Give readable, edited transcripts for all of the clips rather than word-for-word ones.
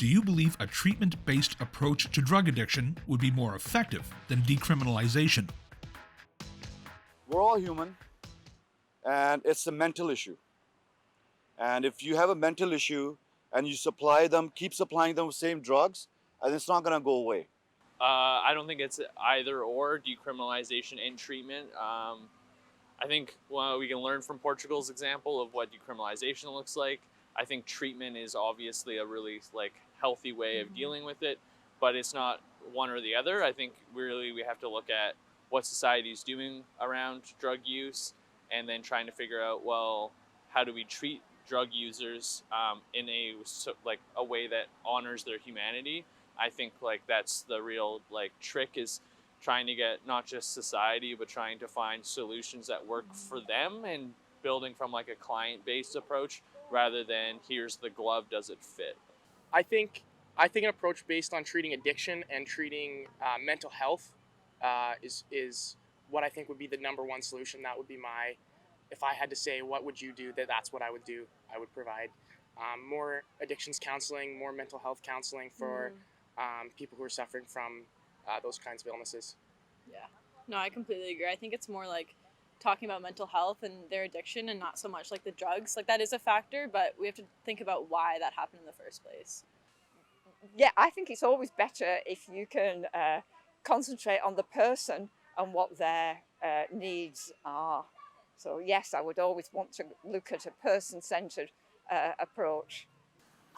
Do you believe a treatment-based approach to drug addiction would be more effective than decriminalization? We're all human, and it's a mental issue. And if you have a mental issue and you keep supplying them with the same drugs, and it's not going to go away. I don't think it's either or, decriminalization and treatment. I think we can learn from Portugal's example of what decriminalization looks like. I think treatment is obviously a really healthy way of dealing with it, but it's not one or the other. I think really we have to look at what society is doing around drug use, and then trying to figure out, well, how do we treat drug users in a way that honors their humanity. I think that's the real trick, is trying to get not just society, but trying to find solutions that work for them, and building from a client-based approach rather than here's the glove, does it fit? I think an approach based on treating addiction and treating mental health is what I think would be the number one solution. That would be if I had to say what would you do, that's what I would do. I would provide more addictions counseling, more mental health counseling for people who are suffering from those kinds of illnesses. Yeah, no, I completely agree. I think it's more talking about mental health and their addiction, and not so much the drugs. That is a factor, but we have to think about why that happened in the first place. Yeah, I think it's always better if you can concentrate on the person and what their needs are. So yes, I would always want to look at a person-centered approach.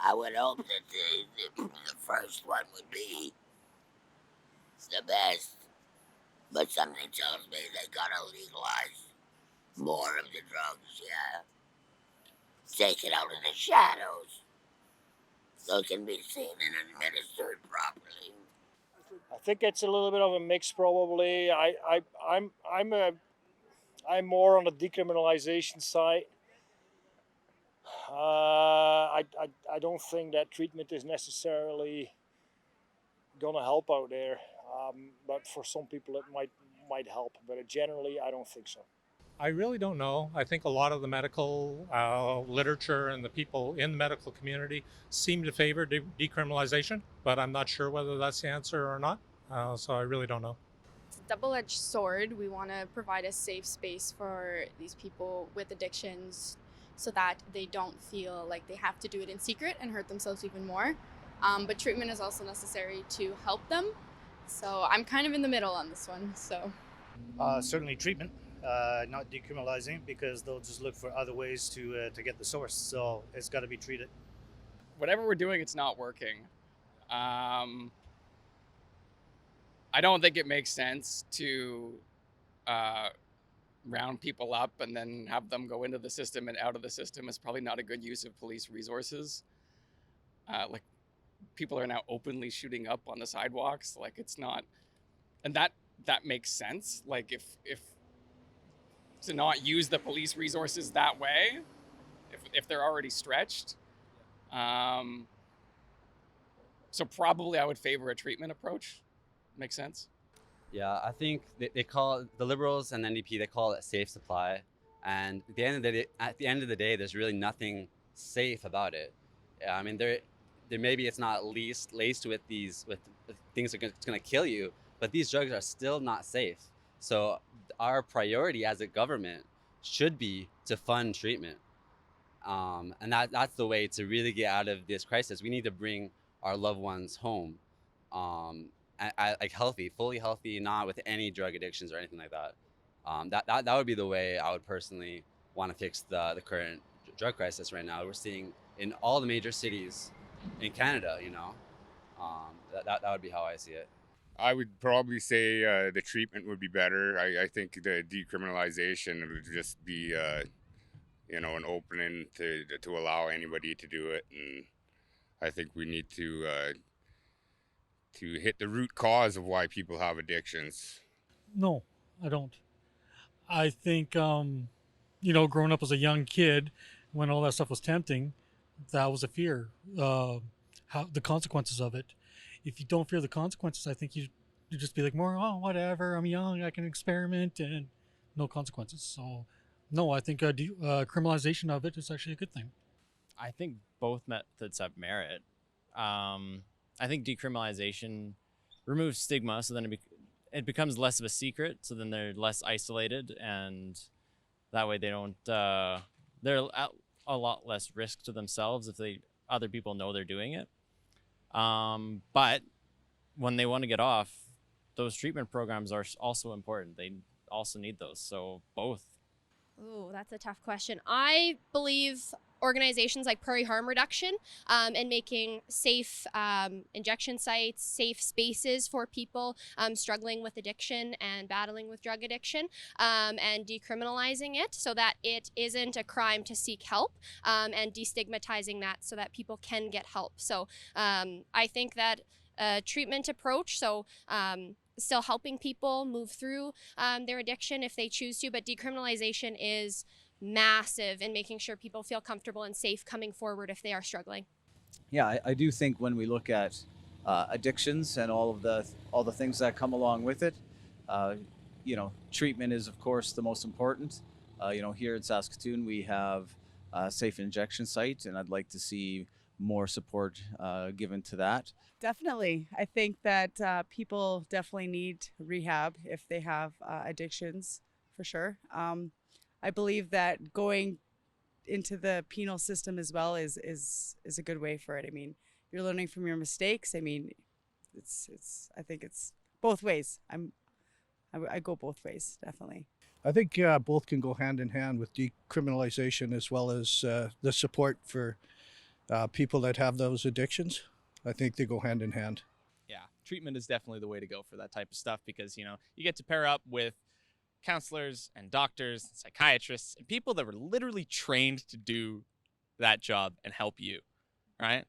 I would hope that the first one would be the best, but something tells me they gotta legalize more of the drugs, yeah. Take it out of the shadows so it can be seen and administered properly. I think it's a little bit of a mix, probably. I'm more on the decriminalization side. I don't think that treatment is necessarily gonna help out there, but for some people it might help. But generally, I don't think so. I really don't know. I think a lot of the medical literature and the people in the medical community seem to favor decriminalization, but I'm not sure whether that's the answer or not. So I really don't know. It's a double-edged sword. We want to provide a safe space for these people with addictions so that they don't feel like they have to do it in secret and hurt themselves even more. But treatment is also necessary to help them. So I'm kind of in the middle on this one. So certainly treatment. Not decriminalizing, because they'll just look for other ways to get the source. So it's got to be treated. Whatever we're doing, it's not working. I don't think it makes sense to round people up and then have them go into the system and out of the system. Is probably not a good use of police resources. People are now openly shooting up on the sidewalks. It's not, and that makes sense. If to not use the police resources that way, if they're already stretched. So probably I would favor a treatment approach. Makes sense? Yeah, I think they call it, the Liberals and NDP, they call it safe supply. And at the end of the day, there's really nothing safe about it. I mean, there maybe it's not laced with things that's going to kill you, but these drugs are still not safe. So our priority as a government should be to fund treatment. And that's the way to really get out of this crisis. We need to bring our loved ones home, fully healthy, not with any drug addictions or anything like that. That would be the way I would personally want to fix the current drug crisis right now. We're seeing in all the major cities in Canada, that would be how I see it. I would probably say the treatment would be better. I think the decriminalization would just be, an opening to allow anybody to do it. And I think we need to hit the root cause of why people have addictions. No, I don't. I think, growing up as a young kid, when all that stuff was tempting, that was a fear, the consequences of it. If you don't fear the consequences, I think you just be whatever, I'm young, I can experiment, and no consequences. So, no, I think criminalization of it is actually a good thing. I think both methods have merit. I think decriminalization removes stigma, so then it becomes less of a secret. So then they're less isolated, and that way they don't. They're at a lot less risk to themselves if other people know they're doing it. But when they want to get off, those treatment programs are also important. They also need those. So both. Ooh, that's a tough question. I believe organizations like Prairie Harm Reduction and making safe injection sites, safe spaces for people struggling with addiction and battling with drug addiction, and decriminalizing it so that it isn't a crime to seek help, and destigmatizing that so that people can get help. So I think that treatment approach, so still helping people move through their addiction if they choose to, but decriminalization is massive in making sure people feel comfortable and safe coming forward if they are struggling. Yeah, I do think when we look at addictions and all the things that come along with it, treatment is of course the most important. Here in Saskatoon we have a safe injection site, and I'd like to see more support given to that. Definitely. I think that people definitely need rehab if they have addictions, for sure. I believe that going into the penal system as well is a good way for it. I mean, you're learning from your mistakes. I mean, I think it's both ways. I go both ways, definitely. I think both can go hand in hand with decriminalization as well as the support for people that have those addictions. I think they go hand in hand. Yeah, treatment is definitely the way to go for that type of stuff because, you get to pair up with counselors and doctors and psychiatrists and people that were literally trained to do that job and help you, right?